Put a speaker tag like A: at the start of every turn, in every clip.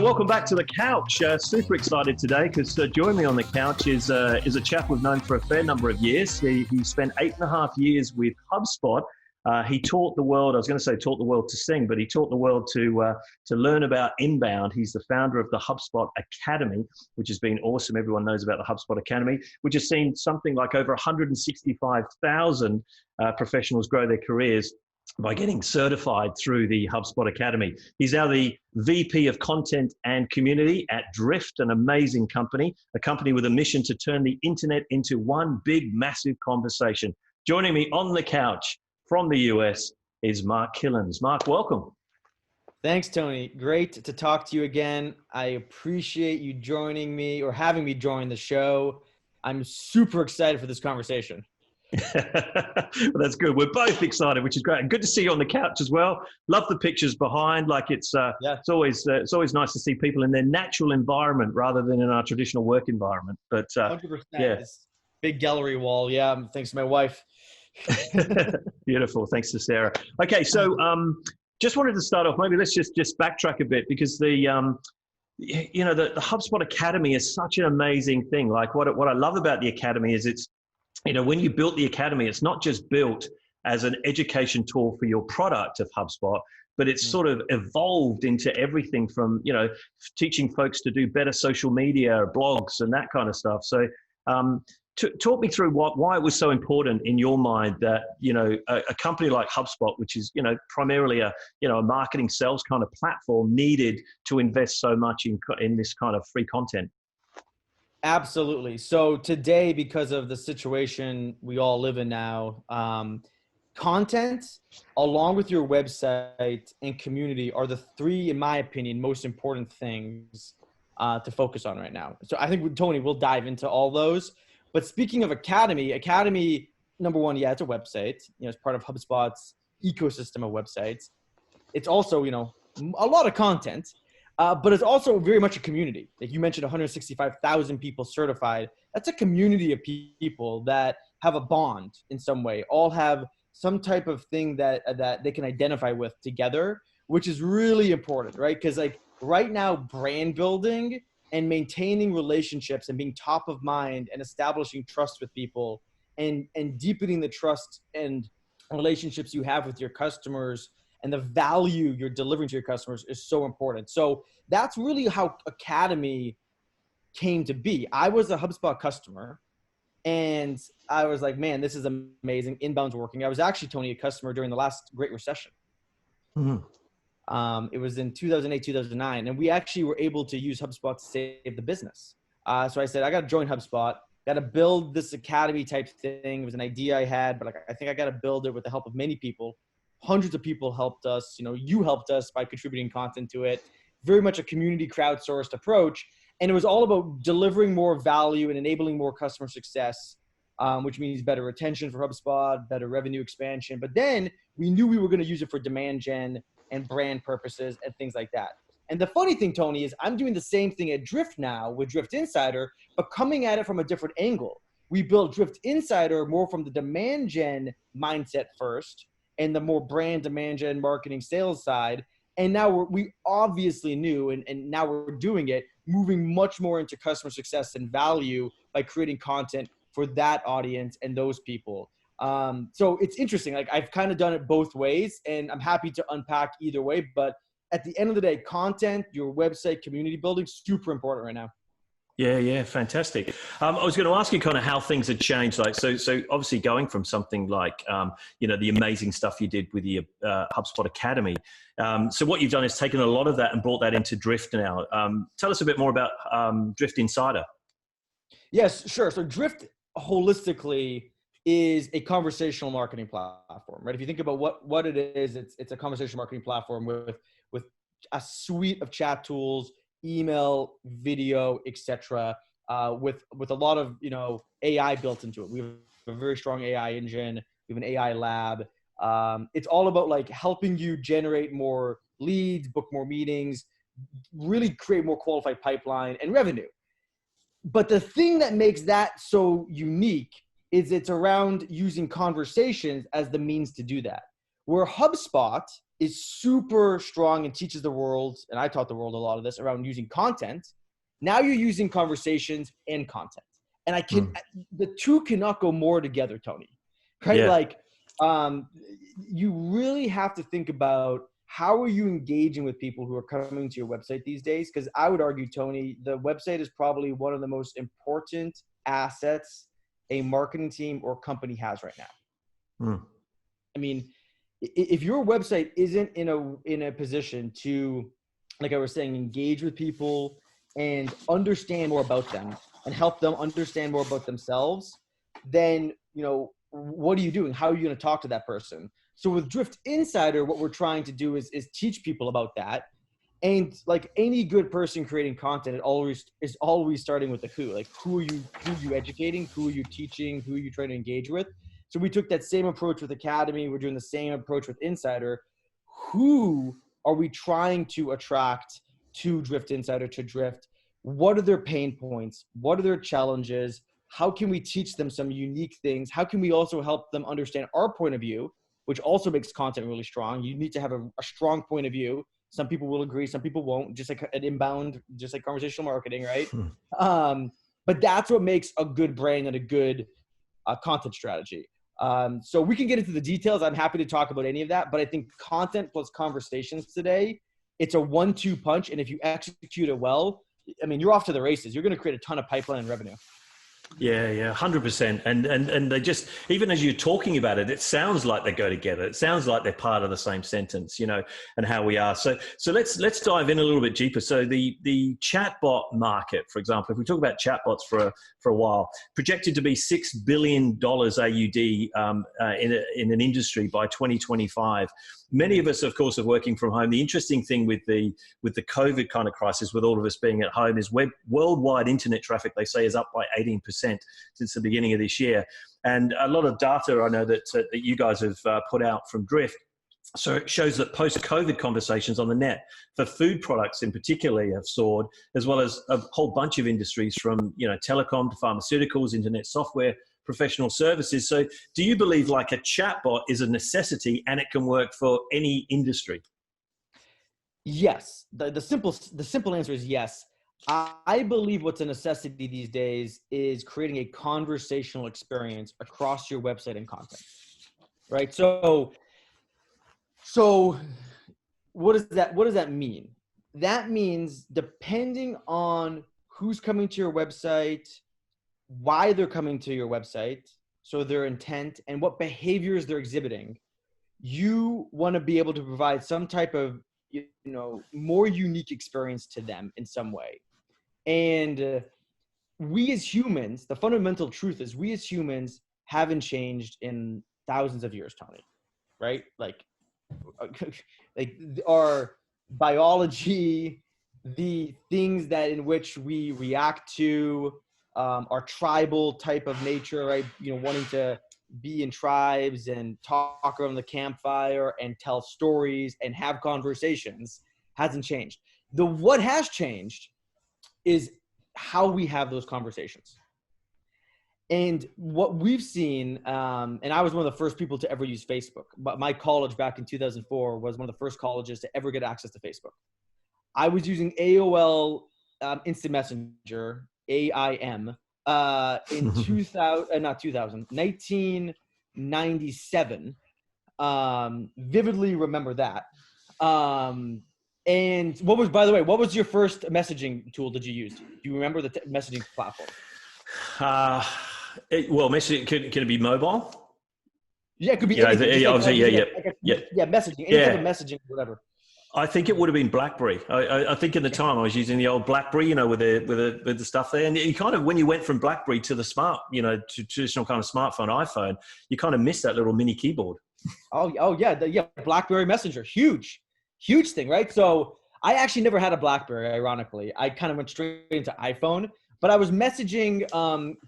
A: So welcome back to the couch. Super excited today because joining me on the couch is a chap we've known for a fair number of years. He spent 8.5 years with HubSpot. He taught the world, I was going to say taught the world to sing, but he taught the world to learn about inbound. He's the founder of the HubSpot Academy, which has been awesome. Everyone knows about the HubSpot Academy, which has seen something like over 165,000 professionals grow their careers by getting certified through the HubSpot Academy. He's now the VP of Content and Community at Drift, an amazing company, a company with a mission to turn the internet into one big, massive conversation. Joining me on the couch from the US is Mark Kilens. Mark, welcome.
B: Thanks, Tony. Great to talk to you again. I appreciate you joining me or having me join the show. I'm super excited for this conversation.
A: Well, that's good. We're both excited, which is great, and good to see you on the couch as well. Love the pictures behind. Like it's always nice to see people in their natural environment rather than in our traditional work environment. But
B: 100%.
A: Yeah,
B: This big gallery wall. Yeah, thanks to my wife.
A: Beautiful. Thanks to Sarah. Okay, so just wanted to start off. Maybe let's just backtrack a bit because the HubSpot Academy is such an amazing thing. Like what I love about the Academy is it's, when you built the Academy, it's not just built as an education tool for your product of HubSpot, but it's sort of evolved into everything from, teaching folks to do better social media, blogs, and that kind of stuff. So talk me through why it was so important in your mind that, a company like HubSpot, which is, primarily a marketing sales kind of platform, needed to invest so much in this kind of free content.
B: Absolutely. So today, because of the situation we all live in now, content along with your website and community are the three, in my opinion, most important things to focus on right now. So I think, Tony, we'll dive into all those. But speaking of Academy, number one, yeah, it's a website. It's part of HubSpot's ecosystem of websites. It's also, a lot of content. But it's also very much a community. Like you mentioned, 165,000 people certified. That's a community of people that have a bond in some way, all have some type of thing that they can identify with together, which is really important, right? Because like right now, brand building and maintaining relationships and being top of mind and establishing trust with people and deepening the trust and relationships you have with your customers and the value you're delivering to your customers is so important. So that's really how Academy came to be. I was a HubSpot customer and I was like, man, this is amazing. Inbound's working. I was actually, Tony, a customer during the last Great Recession. Mm-hmm. It was in 2008, 2009. And we actually were able to use HubSpot to save the business. So I said, I got to join HubSpot, got to build this Academy type thing. It was an idea I had, but I think I got to build it with the help of many people. Hundreds of people helped us. You helped us by contributing content to it. Very much a community crowdsourced approach. And it was all about delivering more value and enabling more customer success, which means better retention for HubSpot, better revenue expansion. But then we knew we were going to use it for demand gen and brand purposes and things like that. And the funny thing, Tony, is I'm doing the same thing at Drift now with Drift Insider, but coming at it from a different angle. We built Drift Insider more from the demand gen mindset first, and the more brand demand gen marketing sales side. And now we obviously knew, and now we're doing it, moving much more into customer success and value by creating content for that audience and those people. So it's interesting. Like I've kind of done it both ways and I'm happy to unpack either way. But at the end of the day, content, your website, community building, super important right now.
A: Yeah, fantastic. I was going to ask you kind of how things had changed. Like, so obviously going from something like, the amazing stuff you did with the HubSpot Academy. So what you've done is taken a lot of that and brought that into Drift now. Tell us a bit more about Drift Insider.
B: Yes, sure. So Drift holistically is a conversational marketing platform, right? If you think about what it is, it's a conversation marketing platform with a suite of chat tools, email, video, etc., with a lot of AI built into it. We have a very strong AI engine. We have an AI lab. It's all about like helping you generate more leads, book more meetings, really create more qualified pipeline and revenue. But the thing that makes that so unique is it's around using conversations as the means to do that. Where HubSpot is super strong and teaches the world, and I taught the world a lot of this around using content. Now you're using conversations and content. And the two cannot go more together, Tony, right?
A: Yeah.
B: Like, you really have to think about how are you engaging with people who are coming to your website these days? Because I would argue, Tony, the website is probably one of the most important assets a marketing team or company has right now. I mean, if your website isn't in a position to, like I was saying, engage with people and understand more about them and help them understand more about themselves, then, what are you doing? How are you going to talk to that person? So with Drift Insider, what we're trying to do is teach people about that. And like any good person creating content, it is always starting with the who. Like, who are you educating? Who are you teaching? Who are you trying to engage with? So we took that same approach with Academy. We're doing the same approach with Insider. Who are we trying to attract to Drift Insider, to Drift? What are their pain points? What are their challenges? How can we teach them some unique things? How can we also help them understand our point of view, which also makes content really strong? You need to have a strong point of view. Some people will agree, some people won't, just like an inbound, just like conversational marketing, right? But that's what makes a good brand and a good content strategy. So we can get into the details. I'm happy to talk about any of that, but I think content plus conversations today, it's a 1-2 punch. And if you execute it well, I mean, you're off to the races. You're going to create a ton of pipeline and revenue.
A: Yeah, 100%. And they just, even as you're talking about it, it sounds like they go together. It sounds like they're part of the same sentence, and how we are. So let's dive in a little bit deeper. So the chatbot market, for example, if we talk about chatbots for a while, projected to be $6 billion AUD in an industry by 2025. Many of us, of course, are working from home. The interesting thing with the COVID kind of crisis, with all of us being at home, is worldwide internet traffic, they say, is up by 18% since the beginning of this year. And a lot of data I know that you guys have put out from Drift. So it shows that post-COVID conversations on the net for food products in particular have soared, as well as a whole bunch of industries from telecom to pharmaceuticals, internet software, professional services. So do you believe like a chatbot is a necessity and it can work for any industry?
B: Yes. The simple answer is yes. I believe what's a necessity these days is creating a conversational experience across your website and content, right? So what does that mean? That means depending on who's coming to your website, why they're coming to your website, so their intent and what behaviors they're exhibiting, you want to be able to provide some type of more unique experience to them in some way. And we as humans, the fundamental truth is we as humans haven't changed in thousands of years, Tony, right? Like our biology, the things that in which we react to, our tribal type of nature, right? Wanting to be in tribes and talk around the campfire and tell stories and have conversations hasn't changed. What has changed is how we have those conversations. And what we've seen, and I was one of the first people to ever use Facebook, but my college back in 2004 was one of the first colleges to ever get access to Facebook. I was using AOL Instant Messenger, AIM, in 1997. Vividly remember that. And by the way, what was your first messaging tool did you use? Do you remember the messaging platform?
A: Messaging, can it be mobile?
B: Yeah, it could be.
A: Yeah,
B: anything.
A: messaging.
B: Any type of messaging, whatever.
A: I think it would have been BlackBerry. I think in the time I was using the old BlackBerry, with the stuff there. And you kind of, when you went from BlackBerry to the smart, to traditional kind of smartphone, iPhone, you kind of missed that little mini keyboard.
B: Oh yeah, BlackBerry Messenger, huge thing, right? So I actually never had a BlackBerry. Ironically, I kind of went straight into iPhone. But I was messaging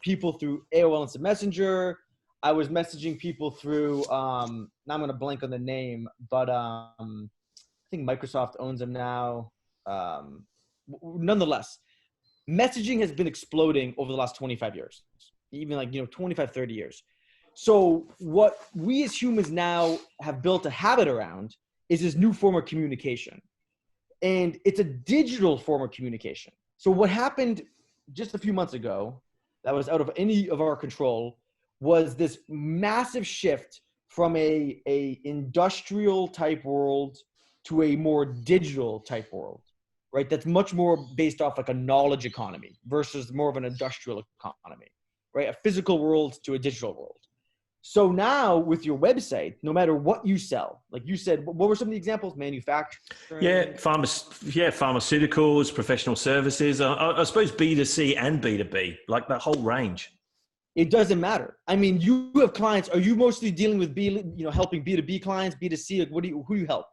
B: people through AOL Instant Messenger. I was messaging people through. Now I'm going to blank on the name, but I think Microsoft owns them now. Nonetheless, messaging has been exploding over the last 25 years, even 25, 30 years. So what we as humans now have built a habit around is this new form of communication. And it's a digital form of communication. So what happened just a few months ago that was out of any of our control was this massive shift from a industrial type world to a more digital type world, right? That's much more based off like a knowledge economy versus more of an industrial economy, right? A physical world to a digital world. So now with your website, no matter what you sell, like you said, what were some of the examples? Manufacturing?
A: Yeah, pharmaceuticals, professional services. I suppose B2C and B2B, like that whole range.
B: It doesn't matter. I mean, you have clients. Are you mostly dealing with helping B2B clients, B2C? Like who do you help?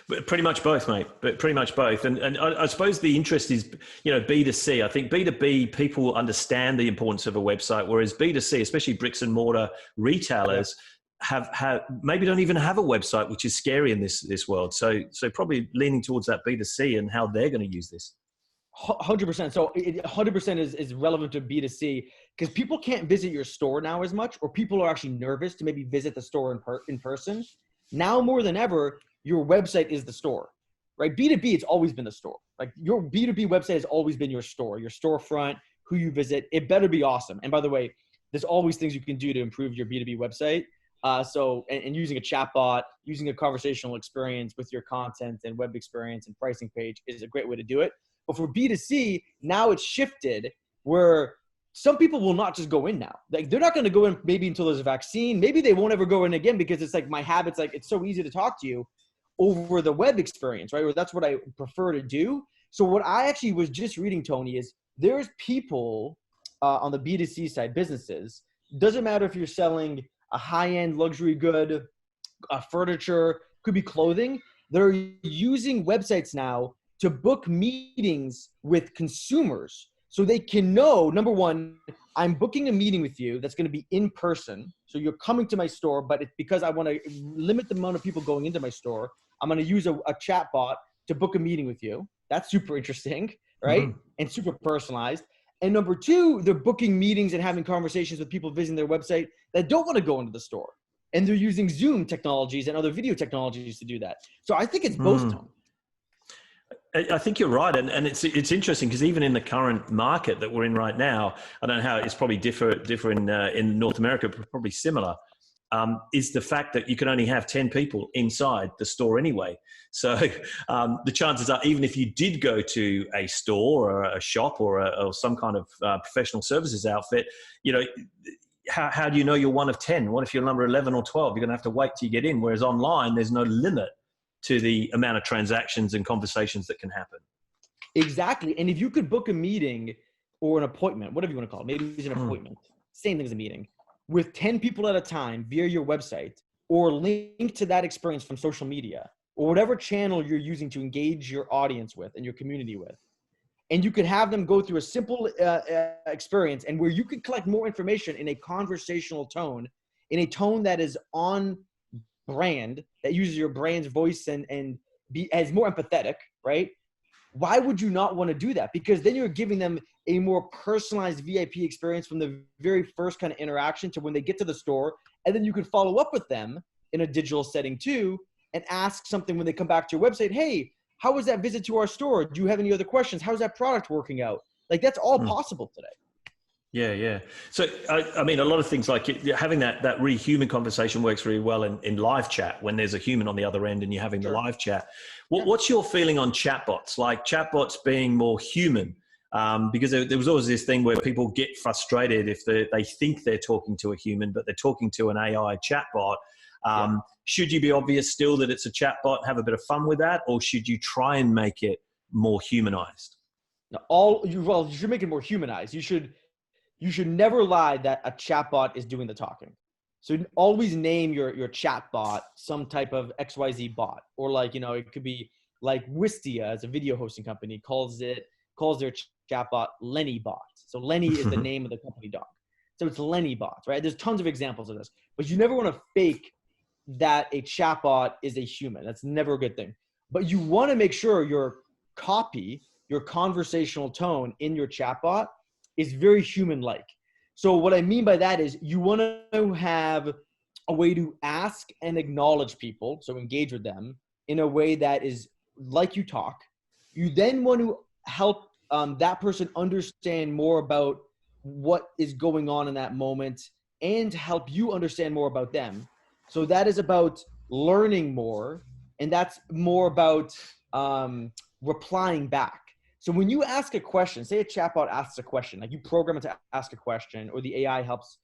A: But pretty much both, mate. But pretty much both. And I suppose the interest is, B2C. I think B2B, people understand the importance of a website, whereas B2C, especially bricks and mortar retailers, have maybe don't even have a website, which is scary in this world. So probably leaning towards that B2C and how they're going to use this.
B: 100%. So 100% is relevant to B2C because people can't visit your store now as much, or people are actually nervous to maybe visit the store in person. Now more than ever, your website is the store, right? B2B, it's always been the store. Like your B2B website has always been your store, your storefront, who you visit. It better be awesome. And by the way, there's always things you can do to improve your B2B website. And using a chatbot, using a conversational experience with your content and web experience and pricing page is a great way to do it. But for B2C, now it's shifted where some people will not just go in now. Like they're not going to go in maybe until there's a vaccine. Maybe they won't ever go in again because it's like my habits, like it's so easy to talk to you over the web experience, right? Or that's what I prefer to do. So what I actually was just reading, Tony, is there's people on the B2C side, businesses, doesn't matter if you're selling a high-end luxury good, furniture, could be clothing. They're using websites now to book meetings with consumers so they can know, number one, I'm booking a meeting with you that's going to be in person. So you're coming to my store, but it's because I want to limit the amount of people going into my store. I'm going to use a chat bot to book a meeting with you. That's super interesting, right? Mm-hmm. And super personalized. And number two, they're booking meetings and having conversations with people visiting their website that don't want to go into the store. And they're using Zoom technologies and other video technologies to do that. So I think it's both, Tony.
A: I think you're right. And it's interesting because even in the current market that we're in right now, I don't know how it's probably differ in North America, but probably similar, is the fact that you can only have 10 people inside the store anyway. So the chances are, even if you did go to a store or a shop or some kind of professional services outfit, how do you know you're one of 10? What if you're number 11 or 12? You're going to have to wait till you get in. Whereas online, there's no limit to the amount of transactions and conversations that can happen.
B: Exactly. And if you could book a meeting or an appointment, whatever you want to call it, maybe it's an appointment, same thing as a meeting, with 10 people at a time via your website, or link to that experience from social media or whatever channel you're using to engage your audience with and your community with. And you could have them go through a simple experience, and where you can collect more information in a conversational tone, in a tone that is on brand, that uses your brand's voice and is more empathetic, right? Why would you not want to do that? Because then you're giving them a more personalized VIP experience from the very first kind of interaction to when they get to the store. And then you can follow up with them in a digital setting too, and ask something when they come back to your website. Hey, how was that visit to our store? Do you have any other questions? How's that product working out? Like that's all possible today.
A: Yeah. So, I mean, a lot of things like having that really human conversation works really well in live chat when there's a human on the other end and you're having the live chat. What's your feeling on chatbots? Like chatbots being more human? Because there was always this thing where people get frustrated if they think they're talking to a human, but they're talking to an AI chatbot. Should you be obvious still that it's a chatbot, have a bit of fun with that? Or should you try and make it more humanized?
B: You should make it more humanized. You should never lie that a chatbot is doing the talking. So always name your chatbot some type of XYZ bot, or it could be like Wistia as a video hosting company calls their chatbot Lenny Bot. So Lenny is the name of the company dog. So it's Lenny Bot, right? There's tons of examples of this, but you never want to fake that a chatbot is a human. That's never a good thing. But you want to make sure your copy, your conversational tone in your chatbot is very human-like. So what I mean by that is you want to have a way to ask and acknowledge people, so engage with them, in a way that is like you talk. You then want to help that person understand more about what is going on in that moment and help you understand more about them. So that is about learning more, and that's more about replying back. So when you ask a question, say a chatbot asks a question, like you program it to ask a question, or the AI helps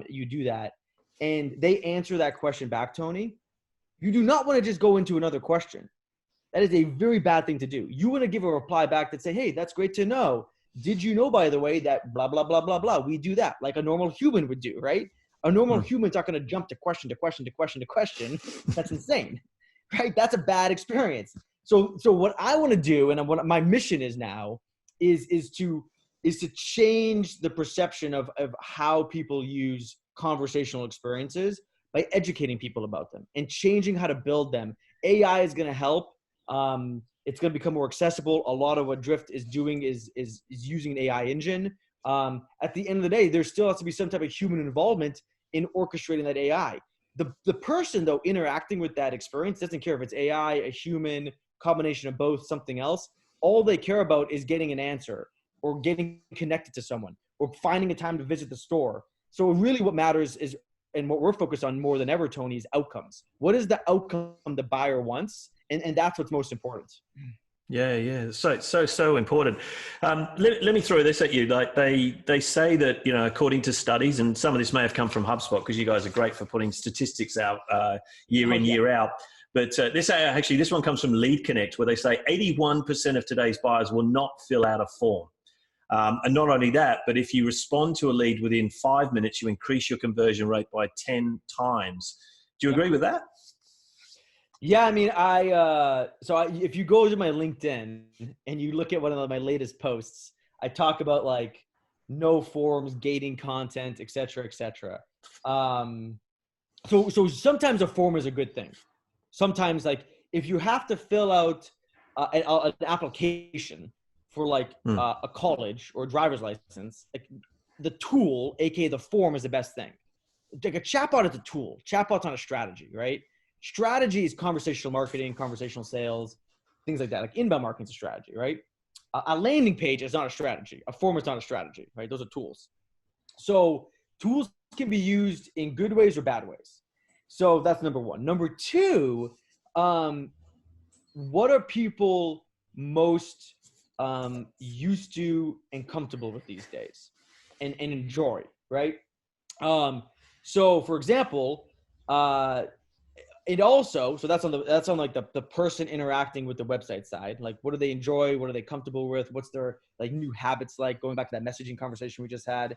B: you do that, and they answer that question back, Tony, you do not want to just go into another question. That is a very bad thing to do. You want to give a reply back that say, hey, that's great to know. Did you know, by the way, that blah, blah, blah, blah, blah. We do that like a normal human would do, right? A normal human's not going to jump to question to question to question to question. That's insane, right? That's a bad experience. So what I want to do, and what my mission is now, is to change the perception of how people use conversational experiences by educating people about them and changing how to build them. AI is going to help. It's going to become more accessible. A lot of what Drift is doing is using an AI engine. At the end of the day, there still has to be some type of human involvement in orchestrating that AI. The person, though, interacting with that experience doesn't care if it's AI, a human, combination of both, something else. All they care about is getting an answer or getting connected to someone or finding a time to visit the store. So really what matters is, and what we're focused on more than ever, Tony, is outcomes. What is the outcome the buyer wants? And that's what's most important.
A: Yeah. So important. Let me throw this at you. Like they say that, according to studies, and some of this may have come from HubSpot because you guys are great for putting statistics out year in, year out. But this one comes from Lead Connect, where they say 81% of today's buyers will not fill out a form. And not only that, but if you respond to a lead within 5 minutes, you increase your conversion rate by 10 times. Do you agree with that?
B: Yeah, I mean, if you go to my LinkedIn and you look at one of my latest posts, I talk about like no forms, gating content, et cetera, et cetera. So sometimes a form is a good thing. Sometimes, like, if you have to fill out an application for like a college or a driver's license, like the tool, aka the form, is the best thing. Like a chatbot is a tool. Chatbot's not a strategy, right? Strategy is conversational marketing, conversational sales, things like that. Like inbound marketing is a strategy, right? A landing page is not a strategy. A form is not a strategy, right? Those are tools. So tools can be used in good ways or bad ways. So that's number one. Number two, what are people most used to and comfortable with these days and enjoy, right? So for example, it also, so that's on like the person interacting with the website side. Like, what do they enjoy? What are they comfortable with? What's their like new habits like? Going back to that messaging conversation we just had.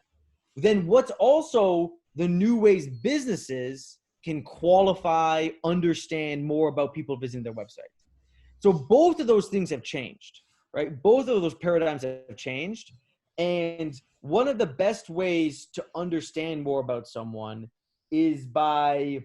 B: Then what's also the new ways businesses can qualify, understand more about people visiting their website. So both of those things have changed, right? Both of those paradigms have changed. And one of the best ways to understand more about someone is by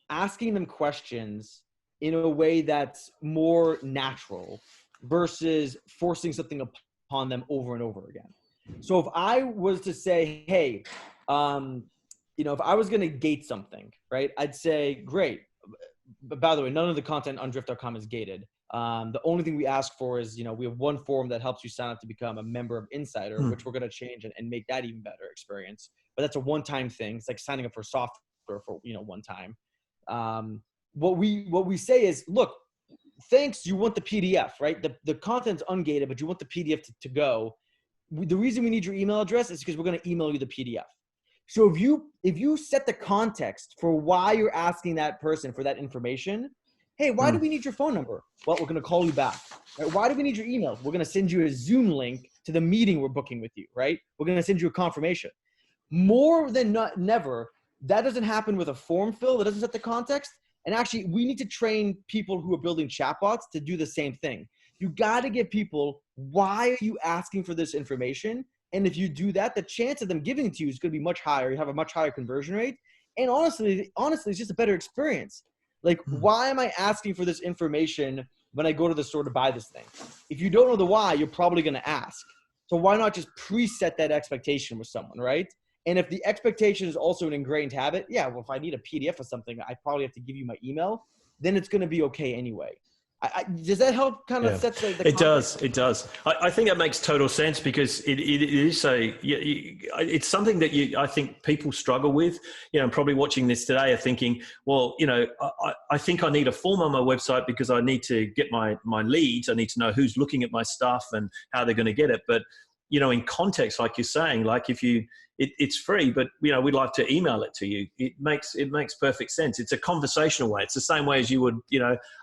B: asking them questions in a way that's more natural versus forcing something upon them over and over again. So if I was to say, hey, if I was going to gate something, right, I'd say, great. But by the way, none of the content on drift.com is gated. The only thing we ask for is, we have one form that helps you sign up to become a member of Insider, which we're going to change and make that even better experience. But that's a one-time thing. It's like signing up for software for, one time. What we say is, look, thanks, you want the PDF, right? The content's ungated, but you want the PDF to go. The reason we need your email address is because we're going to email you the PDF. So if you set the context for why you're asking that person for that information, hey, why do we need your phone number? Well, we're going to call you back. Right? Why do we need your email? We're going to send you a Zoom link to the meeting we're booking with you, right? We're going to send you a confirmation. More than never, that doesn't happen with a form fill. That doesn't set the context. And actually, we need to train people who are building chatbots to do the same thing. You got to give people, why are you asking for this information? And if you do that, the chance of them giving it to you is going to be much higher. You have a much higher conversion rate. And honestly, it's just a better experience. Like, why am I asking for this information when I go to the store to buy this thing? If you don't know the why, you're probably going to ask. So why not just preset that expectation with someone, right? And if the expectation is also an ingrained habit, yeah, well, if I need a PDF of something, I probably have to give you my email. then it's going to be okay anyway. Does that help kind of set the
A: It does. It does. I think that makes total sense because it is it's something that I think people struggle with. I'm probably watching this today are thinking, well, I think I need a form on my website because I need to get my leads. I need to know who's looking at my stuff and how they're going to get it. But, in context, like you're saying, like if it's free, but we'd like to email it to you. It makes perfect sense. It's a conversational way. It's the same way as you would,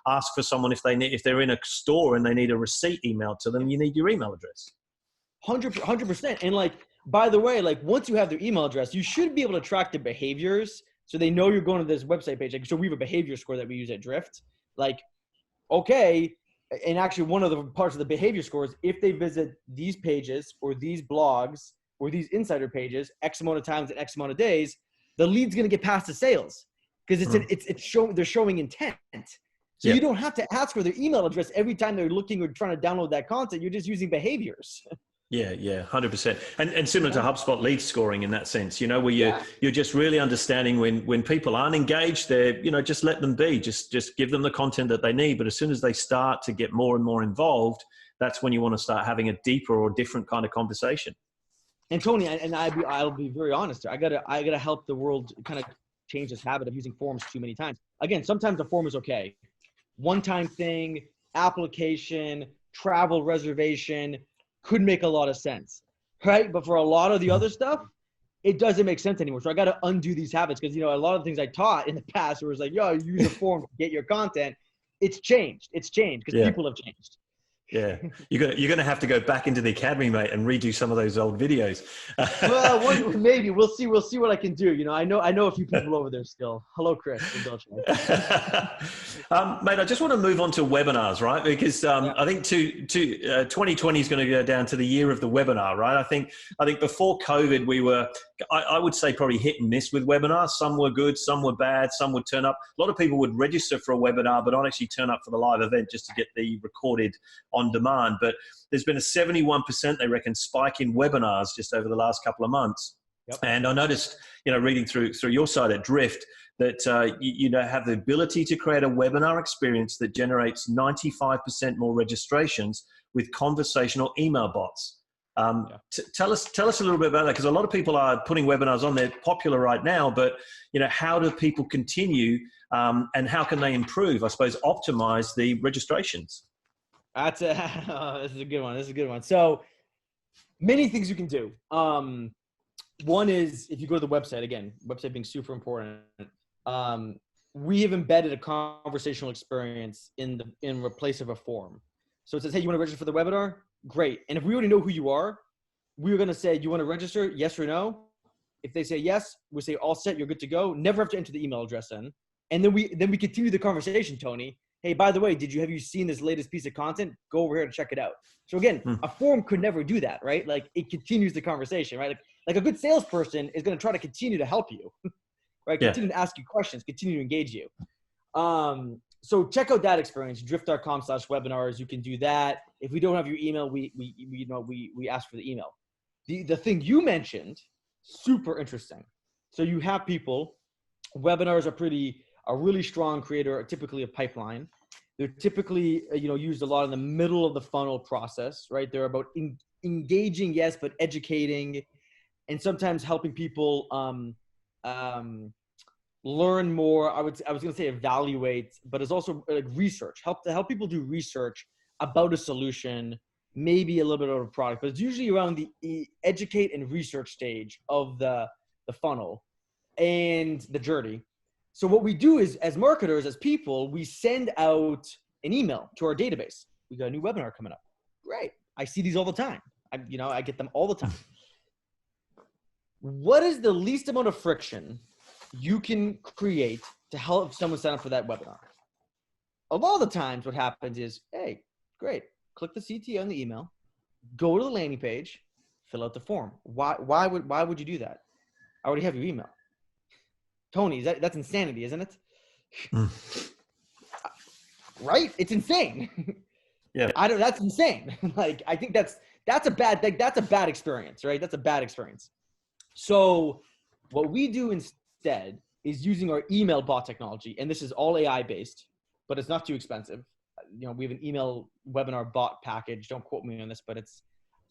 A: ask for someone if they're in a store and they need a receipt emailed to them, you need your email address.
B: 100%. And by the way, once you have their email address, you should be able to track their behaviors. So they know you're going to this website page. So we have a behavior score that we use at Drift. Okay. And actually one of the parts of the behavior score is if they visit these pages or these blogs or these insider pages, X amount of times in X amount of days, the lead's going to get passed to sales because they're showing intent. So you don't have to ask for their email address every time they're looking or trying to download that content. You're just using behaviors. Yeah,
A: 100%. And similar to HubSpot lead scoring in that sense, where you're just really understanding when people aren't engaged, they're, just let them be, just give them the content that they need. But as soon as they start to get more and more involved, that's when you want to start having a deeper or different kind of conversation.
B: And Tony, I'll be very honest here. I gotta help the world kind of change this habit of using forms too many times. Again, sometimes a form is okay. One-time thing, application, travel reservation, could make a lot of sense, right? But for a lot of the other stuff, it doesn't make sense anymore. So I got to undo these habits because, a lot of things I taught in the past where it was use a form to get your content. It's changed because people have changed.
A: Yeah, you're going to have to go back into the academy, mate, and redo some of those old videos.
B: Well, maybe we'll see what I can do. I know a few people over there still. Hello, Chris.
A: Mate, I just want to move on to webinars, right? Because I think 2020 is going to go down to the year of the webinar, right? I think before COVID, we were, I would say, probably hit and miss with webinars. Some were good, some were bad, some would turn up. A lot of people would register for a webinar, but not actually turn up for the live event just to get the recorded on demand. But there's been a 71%, they reckon, spike in webinars just over the last couple of months. Yep. And I noticed, reading through your site at Drift, that you have the ability to create a webinar experience that generates 95% more registrations with conversational email bots. Tell us a little bit about that, because a lot of people are putting webinars on. They're popular right now, but how do people continue and how can they improve, I suppose, optimize the registrations?
B: This is a good one. So many things you can do. One is if you go to the website, again, website being super important. We have embedded a conversational experience in place of a form. So it says, hey, you want to register for the webinar? Great. And if we already know who you are, we're going to say, you want to register? Yes or no? If they say yes, we say all set, you're good to go. Never have to enter the email address in. And then we continue the conversation, Tony. Hey, by the way, have you seen this latest piece of content? Go over here to check it out. So again, a form could never do that, right? It continues the conversation, right? Like a good salesperson is going to try to continue to help you, right? Continue to ask you questions, continue to engage you. So check out that experience, drift.com/webinars. You can do that. If we don't have your email, we ask for the email. The thing you mentioned, super interesting. So you have people, webinars are a really strong creator, typically a pipeline. They're typically, used a lot in the middle of the funnel process, right? They're about engaging, yes, but educating and sometimes helping people learn more. I was going to say evaluate, but it's also like research, help people do research about a solution, maybe a little bit of a product, but it's usually around the educate and research stage of the funnel and the journey. So what we do is, as marketers, as people, we send out an email to our database. We got a new webinar coming up. Great. I see these all the time. I get them all the time. What is the least amount of friction you can create to help someone sign up for that webinar? A lot of the times what happens is, hey, great. Click the CTA on the email, go to the landing page, fill out the form. Why would you do that? I already have your email. Tony, that's insanity, isn't it? Right? It's insane.
A: Yeah.
B: That's insane. I think that's a bad experience, right? That's a bad experience. So what we do instead is using our email bot technology, and this is all AI based. but it's not too expensive. You know, we have an email webinar bot package. Don't quote me on this, but I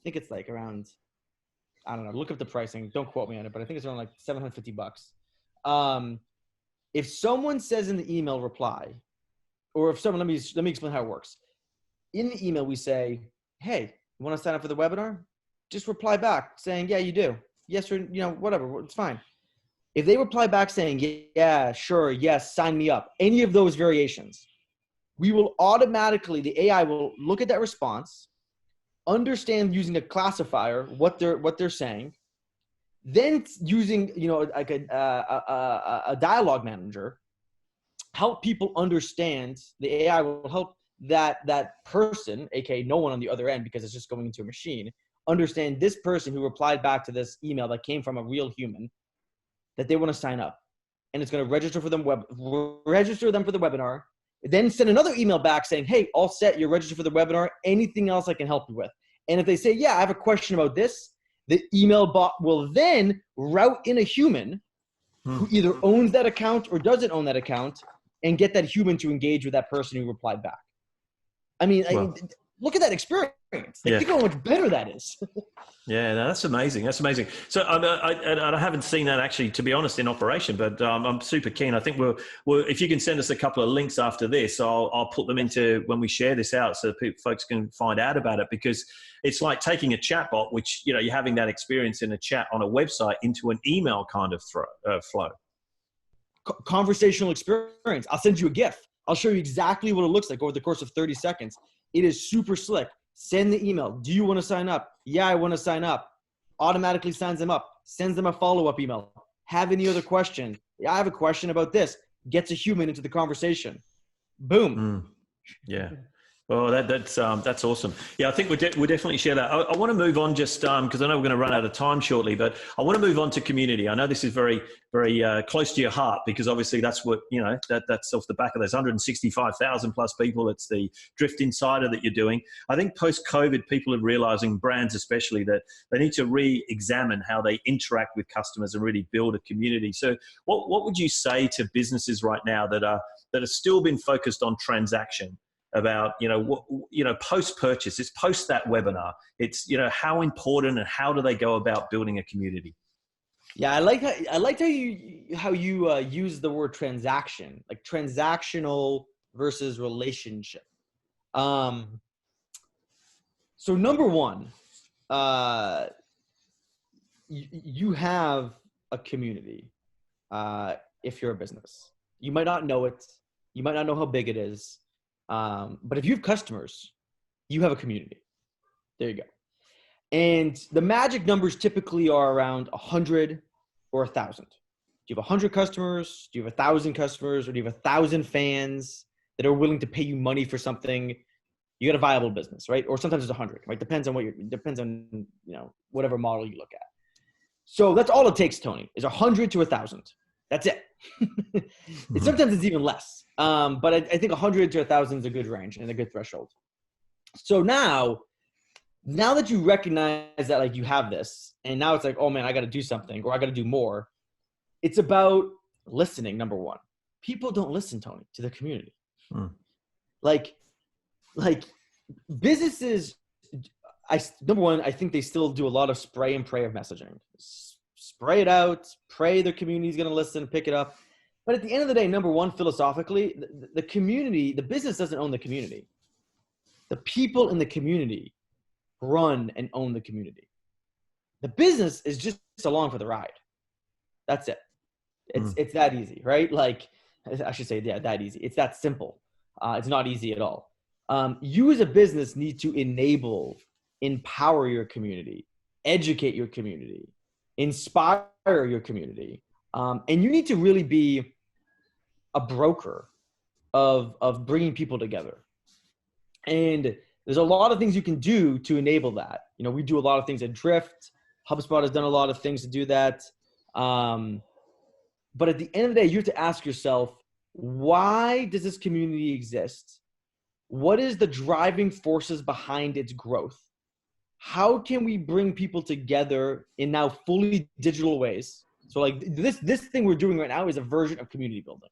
B: think it's like around, I don't know, look up the pricing. Don't quote me on it, but I think it's around like $750. If someone says in the email reply, or if someone, let me explain how it works. In the email, we say, hey, you want to sign up for the webinar? Just reply back saying, yeah, you do. Yes, or, you know, whatever, it's fine. If they reply back saying, yeah, sure, yes, sign me up, any of those variations, we will automatically, the AI will look at that response, understand using a classifier what they're saying, then using, you know, like a dialogue manager, help people understand. The AI will help that person, aka no one on the other end, because it's just going into a machine, understand this person who replied back to this email that came from a real human, that they want to sign up, and it's going to register them for the webinar, then send another email back saying, hey, all set, you're registered for the webinar, anything else I can help you with? And if they say, yeah, I have a question about this, the email bot will then route in a human who either owns that account or doesn't own that account, and get that human to engage with that person who replied back. I mean, look at that experience. Like, think how much better that is.
A: Yeah, no, that's amazing. That's amazing. So I haven't seen that actually, to be honest, in operation, but I'm super keen. I think we'll if you can send us a couple of links after this, I'll put them into when we share this out so folks can find out about it, because it's like taking a chatbot, which, you know, you're having that experience in a chat on a website into an email kind of flow.
B: Conversational experience. I'll send you a GIF. I'll show you exactly what it looks like over the course of 30 seconds. It is super slick. Send the email. Do you want to sign up? Yeah, I want to sign up. Automatically signs them up. Sends them a follow-up email. Have any other question? Yeah, I have a question about this. Gets a human into the conversation. Boom.
A: Yeah. Oh, that's awesome. Yeah, I think we'll definitely share that. I want to move on just because I know we're going to run out of time shortly, but I want to move on to community. I know this is very, very close to your heart, because obviously that's what, you know, that's off the back of those 165,000 plus people. It's the Drift Insider that you're doing. I think post-COVID, people are realizing, brands especially, that they need to re-examine how they interact with customers and really build a community. So what would you say to businesses right now that are still been focused on transaction, about, you know, post-purchase, it's post that webinar, it's, you know, how important and how do they go about building a community?
B: Yeah, I liked how you use the word transaction, like transactional versus relationship. So number one, you have a community. If you're a business, you might not know it, you might not know how big it is. But if you have customers, you have a community. There you go. And the magic numbers typically are around 100 or 1,000. Do you have 100 customers? Do you have 1,000 customers? Or do you have 1,000 fans that are willing to pay you money for something? You got a viable business, right? Or sometimes it's 100, right? Depends on you know, whatever model you look at. So that's all it takes, Tony, is 100 to 1,000. That's it. Sometimes it's even less. But I think 100 to 1,000 is a good range and a good threshold. So now that you recognize that, like, you have this, and now it's like, oh man, I got to do something, or I got to do more. It's about listening. Number one, people don't listen, Tony, to the community. Like businesses, number one, I think they still do a lot of spray and pray of messaging. Spray it out, pray the community is going to listen, pick it up. But at the end of the day, number one, philosophically, the community, the business doesn't own the community. The people in the community run and own the community. The business is just along for the ride. That's it. It's that easy, right? Like, I should say, yeah, that easy. It's that simple. It's not easy at all. You as a business need to empower your community, educate your community, inspire your community. And you need to really be a broker of bringing people together. And there's a lot of things you can do to enable that. You know, we do a lot of things at Drift. HubSpot has done a lot of things to do that. But at the end of the day, you have to ask yourself, why does this community exist? What is the driving forces behind its growth? How can we bring people together in now fully digital ways? So like this thing we're doing right now is a version of community building.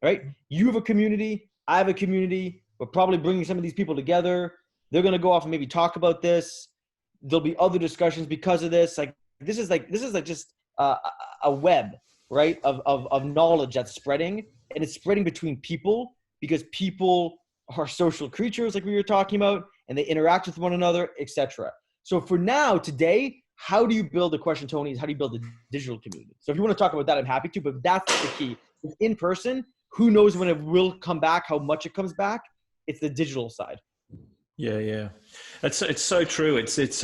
B: right? You have a community, I have a community. We're probably bringing some of these people together. They're going to go off and maybe talk about this. There'll be other discussions because of this. This is like just a web, right? Of knowledge that's spreading, and it's spreading between people because people are social creatures, like we were talking about, and they interact with one another, etc. So for now, today, how do you build, the question, Tony, is how do you build a digital community? So if you want to talk about that, I'm happy to, but that's the key. In person, who knows when it will come back, how much it comes back? It's the digital side.
A: Yeah. It's so true. It's it's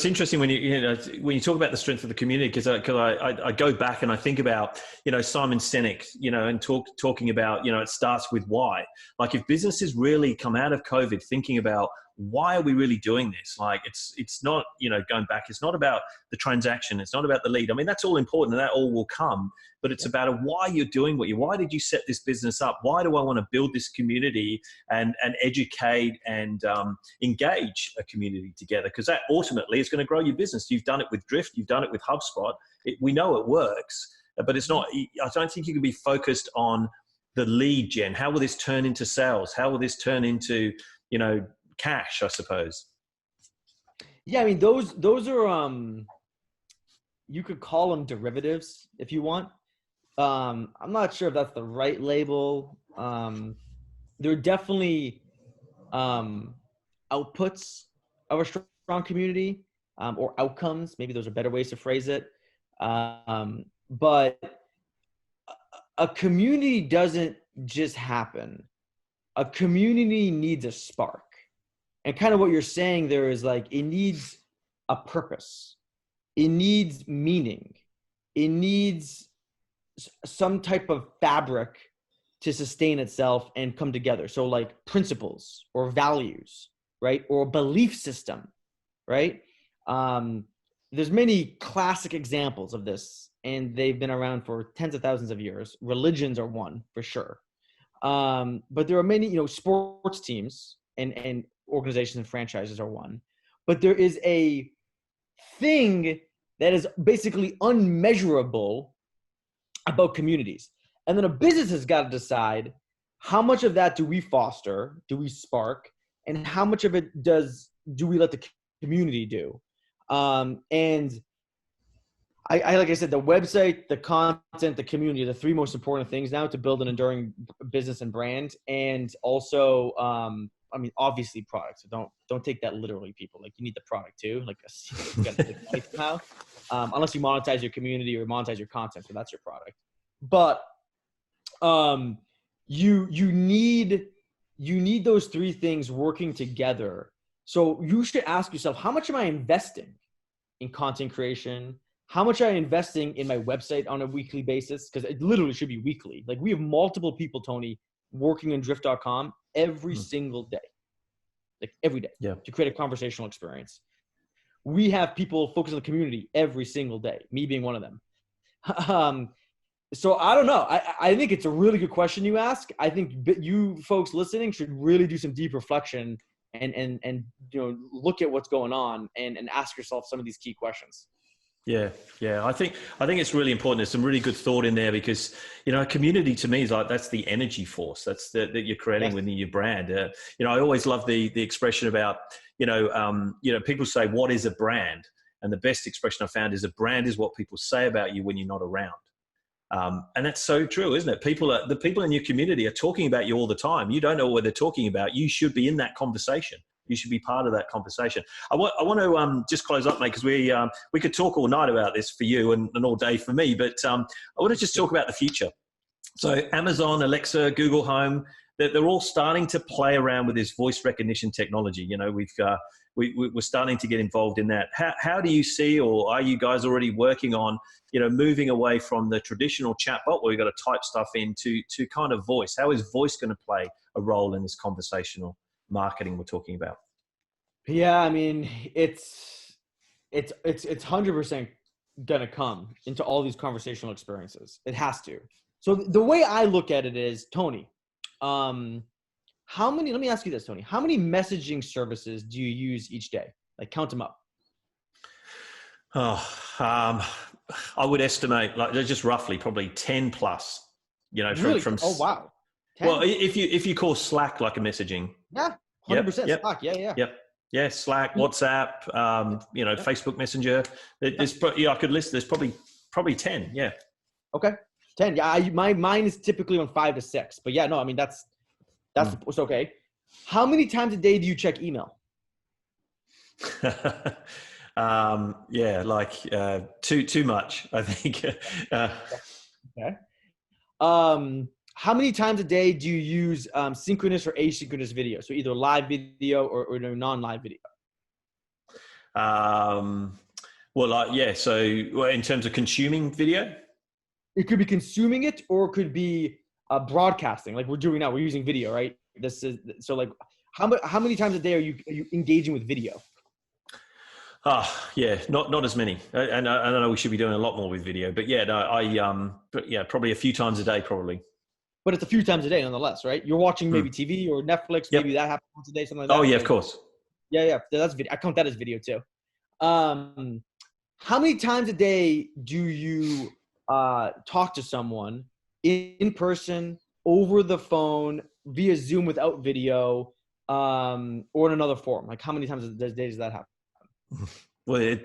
A: interesting when you talk about the strength of the community, because I go back and I think about, Simon Sinek, and talking about, it starts with why. Like, if businesses really come out of COVID thinking about why are we really doing this? Like, it's not, going back, it's not about the transaction. It's not about the lead. I mean, that's all important and that all will come, but it's about why you're doing why did you set this business up? Why do I want to build this community and educate and engage a community together? Because that ultimately is going to grow your business. You've done it with Drift. You've done it with HubSpot. We know it works, but it's not, I don't think you can be focused on the lead gen. How will this turn into sales? How will this turn into, cash, I suppose?
B: Yeah, I mean, those are you could call them derivatives if you want. I'm not sure if that's the right label. They're definitely outputs of a strong community, or outcomes. Maybe those are better ways to phrase it. But a community doesn't just happen. A community needs a spark. And kind of what you're saying there is like, it needs a purpose. It needs meaning. It needs some type of fabric to sustain itself and come together. So like principles or values, right? Or a belief system, right? There's many classic examples of this, and they've been around for tens of thousands of years. Religions are one for sure. But there are many, sports teams and organizations and franchises are one. But there is a thing that is basically unmeasurable about communities. And then a business has got to decide how much of that do we foster, do we spark, and how much of it do we let the community do? And I like I said, the website, the content, the community, the three most important things now to build an enduring business and brand. And also, obviously product. So don't take that literally, people. Like, you need the product too. Like, you got to make money somehow. Unless you monetize your community or monetize your content, so that's your product. But you need those three things working together. So you should ask yourself, how much am I investing in content creation? How much am I investing in my website on a weekly basis? Because it literally should be weekly. Like, we have multiple people, Tony, working on drift.com every single day, like every day, to create a conversational experience. We have people focus on the community every single day, me being one of them. So I don't know. I think it's a really good question you ask. I think you folks listening should really do some deep reflection and look at what's going on and ask yourself some of these key questions.
A: Yeah. I think it's really important. There's some really good thought in there, because a community to me is like, that's the energy force that you're creating within your brand. I always love the expression about people say, what is a brand? And the best expression I found is, a brand is what people say about you when you're not around. And that's so true, isn't it? The people in your community are talking about you all the time. You don't know what they're talking about. You should be in that conversation. You should be part of that conversation. I want to just close up, mate, because we could talk all night about this for you and all day for me. But I want to just talk about the future. So Amazon, Alexa, Google Home, they're all starting to play around with this voice recognition technology. We're starting to get involved in that. How do you see, or are you guys already working on, moving away from the traditional chatbot where you've got to type stuff in to kind of voice? How is voice going to play a role in this conversational marketing we're talking about?
B: Yeah, I mean, it's 100% gonna come into all these conversational experiences. It has to. So the way I look at it is, Tony, let me ask you this, Tony, how many messaging services do you use each day? Like, count them up.
A: I would estimate, like, just roughly, probably 10 plus. You know,
B: Really?
A: from
B: Oh, wow. 10?
A: well, if you call Slack like a messaging,
B: Yeah,
A: yep,
B: 100%
A: yep,
B: Slack. Yeah.
A: yep, yeah, Slack, WhatsApp, you know,
B: Yep.
A: Facebook Messenger. There's I could list. There's probably 10. Yeah.
B: Okay. 10. Yeah, mine is typically on 5 to 6. But yeah, no, I mean that's it's okay. How many times a day do you check email?
A: Yeah, like too much, I think.
B: Okay. How many times a day do you use synchronous or asynchronous video? So either live video or non-live video.
A: Well, like, yeah. So in terms of consuming video,
B: It could be consuming it, or it could be broadcasting, like we're doing now. We're using video, right? This is so like how many times a day are you engaging with video?
A: yeah, not as many. And I know we should be doing a lot more with video, but yeah, no, but yeah, probably a few times a day, probably.
B: But it's a few times a day, nonetheless, right? You're watching maybe TV or Netflix,
A: Yep.
B: maybe that happens once a day, something like that.
A: Oh yeah, of course.
B: Yeah, that's video. I count that as video too. How many times a day do you talk to someone in person, over the phone, via Zoom without video, or in another form? Like how many times a day does that happen?
A: Well,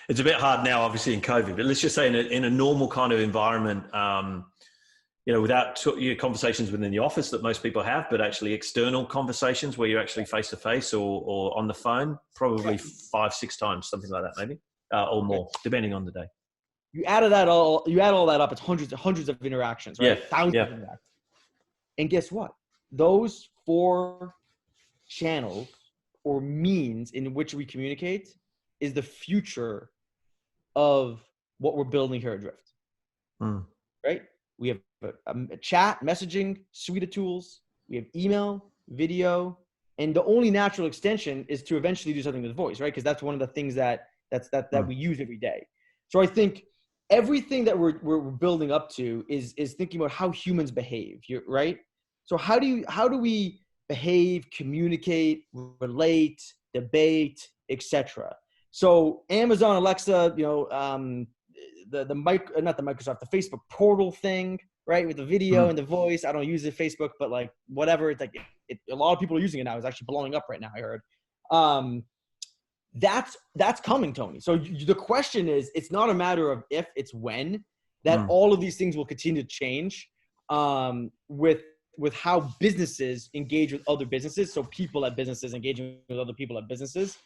A: it's a bit hard now, obviously in COVID, but let's just say in a normal kind of environment, you know, without your conversations within the office that most people have, but actually external conversations where you're actually face to face or on the phone, probably 5-6 times, something like that, maybe, or more, depending on the day.
B: You add all that up, it's hundreds of interactions, right?
A: Yeah.
B: Thousands of interactions. And guess what? Those 4 channels or means in which we communicate is the future of what we're building here at Drift. Right? We have a chat, messaging, suite of tools. We have email, video, and the only natural extension is to eventually do something with voice, right? Because that's one of the things that we use every day. So I think everything that we're building up to is thinking about how humans behave, right? So how do we behave, communicate, relate, debate, etc. So Amazon Alexa, you know, not the Microsoft, the Facebook portal thing, right? With the video and the voice. I don't use it Facebook, but like whatever. It's like a lot of people are using it now. It's actually blowing up right now, I heard. That's coming, Tony. So the question is, it's not a matter of if, it's when that all of these things will continue to change with how businesses engage with other businesses. So people at businesses engaging with other people at businesses.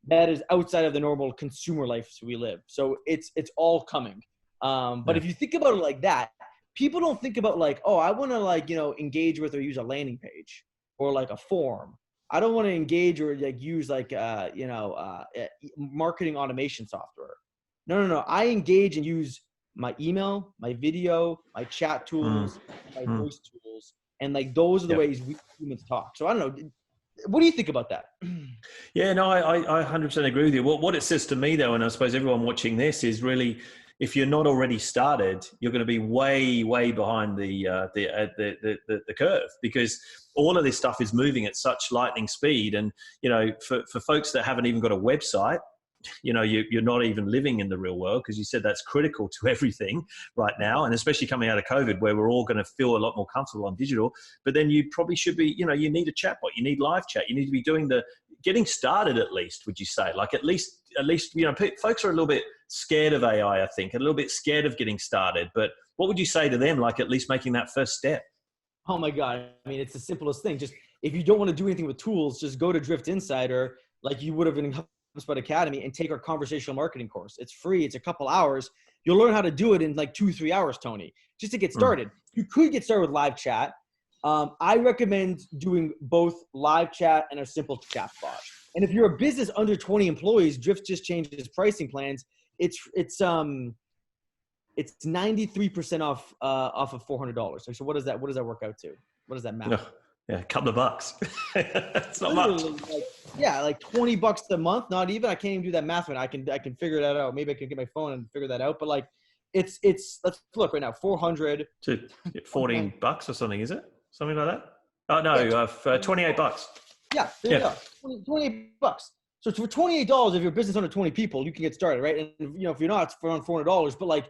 B: That is outside of the normal consumer life we live. So it's all coming. But if you think about it like that, people don't think about like, oh, I want to like, you know, engage with or use a landing page or like a form. I don't want to engage or like use like, marketing automation software. No. I engage and use my email, my video, my chat tools, my voice tools. And like, those are the ways we humans talk. So I don't know. What do you think about that?
A: Yeah, no, I 100% agree with you. What it says to me, though, and I suppose everyone watching this, is really, if you're not already started, you're going to be way behind the curve, because all of this stuff is moving at such lightning speed. And you know, for folks that haven't even got a website, you know, you're not even living in the real world, because you said that's critical to everything right now, and especially coming out of COVID, where we're all going to feel a lot more comfortable on digital. But then you probably should be, you know, you need a chatbot, you need live chat, you need to be doing getting started at least. Would you say, like at least you know, folks are a little bit scared of AI, I think, a little bit scared of getting started. But what would you say to them, like at least making that first step?
B: Oh my God, I mean, it's the simplest thing. Just if you don't want to do anything with tools, just go to Drift Insider, like you would have in HubSpot Academy, and take our conversational marketing course. It's free. It's a couple hours. You'll learn how to do it in like 2-3 hours, Tony, just to get started. You could get started with live chat. I recommend doing both live chat and a simple chatbot. And if you're a business under 20 employees, Drift just changed its pricing plans. It's 93% off of $400. So what does that work out to? What does that matter?
A: Yeah, a couple of bucks. It's not much.
B: Like $20 a month, not even. I can't even do that math right now. I can figure that out. Maybe I can get my phone and figure that out. But like, it's let's look right now. 400
A: to $14 or something, is it? Something like that? Oh no, yeah, $28.
B: Yeah, there you go. $28. So for $28, if you're a business under 20 people, you can get started, right? And you know, if you're not, it's around $400. But like,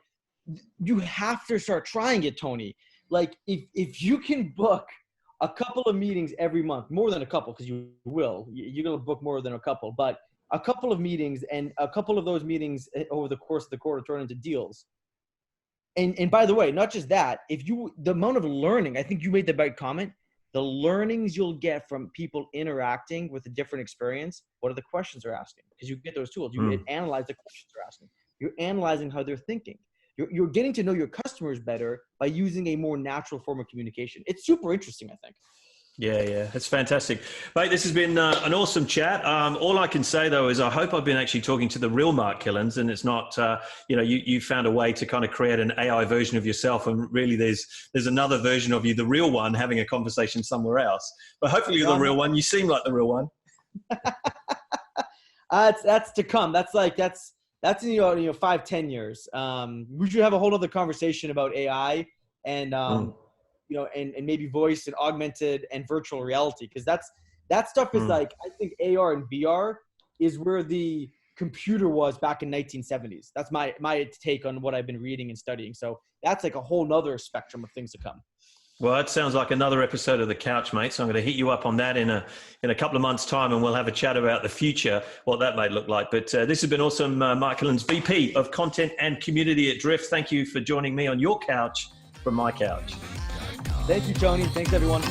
B: you have to start trying it, Tony. like if you can book a couple of meetings every month, more than a couple, because you will, you're going to book more than a couple, but a couple of meetings, and a couple of those meetings over the course of the quarter turn into deals. And by the way, not just that, the amount of learning, I think you made the right comment, the learnings you'll get from people interacting with a different experience. What are the questions they're asking? Because you get those tools. You analyze the questions they're asking. You're analyzing how they're thinking. You're getting to know your customers better by using a more natural form of communication. It's super interesting, I think.
A: Yeah, it's fantastic. Mate, this has been an awesome chat. All I can say, though, is I hope I've been actually talking to the real Mark Kilens, and it's not, you found a way to kind of create an AI version of yourself, and really there's another version of you, the real one, having a conversation somewhere else. But hopefully you're the real one. You seem like the real one.
B: That's to come. That's in 5-10 years. We should have a whole other conversation about AI and and maybe voice and augmented and virtual reality, because that stuff is like, I think AR and VR is where the computer was back in 1970s. That's my take on what I've been reading and studying. So that's like a whole nother spectrum of things to come.
A: Well, that sounds like another episode of The Couch, mate. So I'm going to hit you up on that in a couple of months' time, and we'll have a chat about the future, what that may look like. But this has been awesome. Mark Kilens, VP of Content and Community at Drift. Thank you for joining me on your couch from my couch.
B: Thank you, Tony. Thanks, everyone.